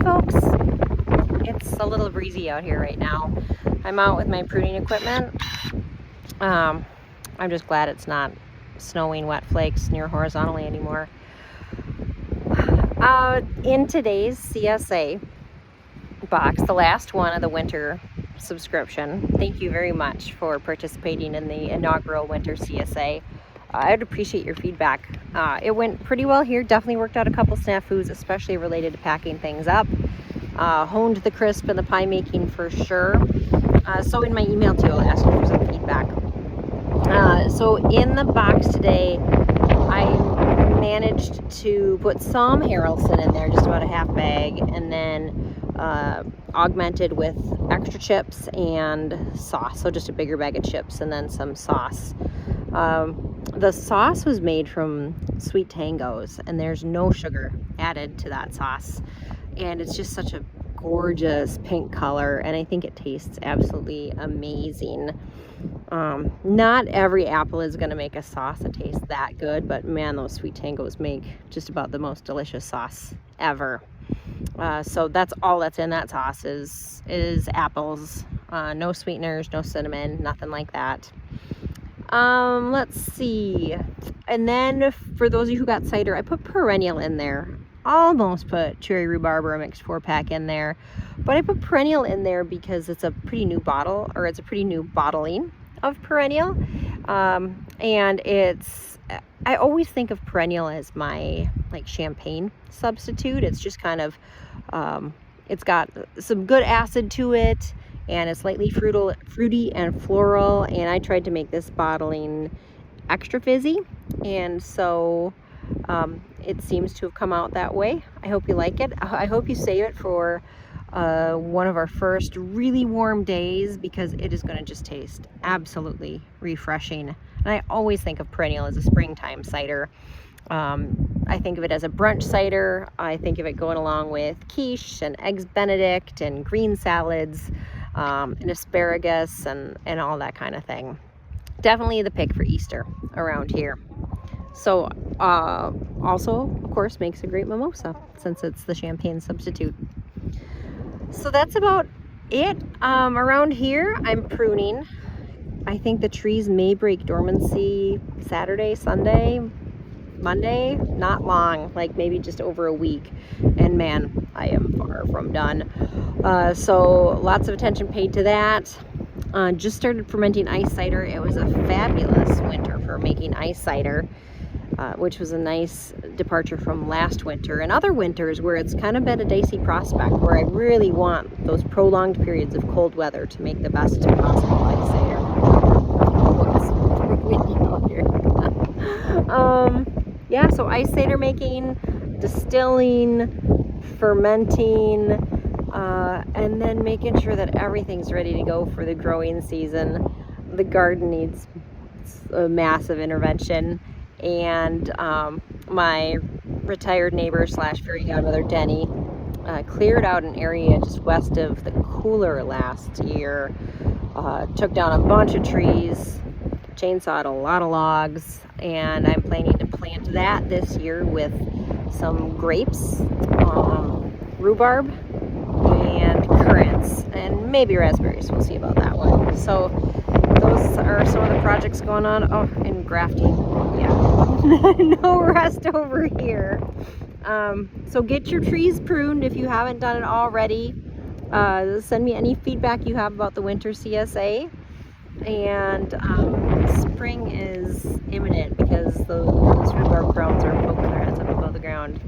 folks. It's a little breezy out here right now. I'm out with my pruning equipment. I'm just glad it's not snowing wet flakes near horizontally anymore. In today's CSA box, the last one of the winter subscription, thank you very much for participating in the inaugural winter CSA. I'd appreciate your feedback. It went pretty well here. Definitely worked out a couple snafus, especially related to packing things up. Honed the crisp and the pie making for sure. So in my email too, I'll ask you for some feedback. So in the box today, I managed to put some Haralson in there, just about a half bag, and then augmented with extra chips and sauce. So just a bigger bag of chips and then some sauce. The sauce was made from Sweet Tangos, and there's no sugar added to that sauce. And it's just such a gorgeous pink color, and I think it tastes absolutely amazing. Not every apple is going to make a sauce that tastes that good, but man, those Sweet Tangos make just about the most delicious sauce ever. So that's all that's in that sauce is apples. No sweeteners, no cinnamon, nothing like that. Let's see. And then for those of you who got cider, I put perennial in there. Almost put cherry rhubarb or a mixed 4-pack in there, but I put perennial in there because it's a pretty new bottle, or it's a pretty new bottling of perennial. And I always think of perennial as my like champagne substitute. It's just kind of, it's got some good acid to it, and it's slightly fruity and floral. And I tried to make this bottling extra fizzy, and so it seems to have come out that way. I hope you like it. I hope you save it for one of our first really warm days, because it is going to just taste absolutely refreshing. And I always think of perennial as a springtime cider. I think of it as a brunch cider. I think of it going along with quiche and eggs Benedict and green salads, and asparagus and all that kind of thing. Definitely the pick for Easter around here. So also, of course, makes a great mimosa since it's the champagne substitute. So that's about it. Around here, I'm pruning. I think the trees may break dormancy Saturday, Sunday, Monday, not long, like maybe just over a week. And man, I am far from done. So lots of attention paid to that. Just started fermenting ice cider. It was a fabulous winter for making ice cider, which was a nice departure from last winter and other winters where it's kind of been a dicey prospect, where I really want those prolonged periods of cold weather to make the best possible ice cider. Yeah, so ice cider making, distilling, fermenting, and then making sure that everything's ready to go for the growing season. The garden needs a massive intervention, and my retired neighbor / fairy godmother Denny cleared out an area just west of the cooler last year, took down a bunch of trees, chainsawed a lot of logs, and I'm planning to plant that this year with some grapes, rhubarb, and currants, and maybe raspberries. We'll see about that one. So those are some of the projects going on. Oh, and grafting. Yeah. No rest over here. So get your trees pruned if you haven't done it already. Send me any feedback you have about the winter CSA. And spring is imminent because those rhubarb crowns are poking their heads up above the ground.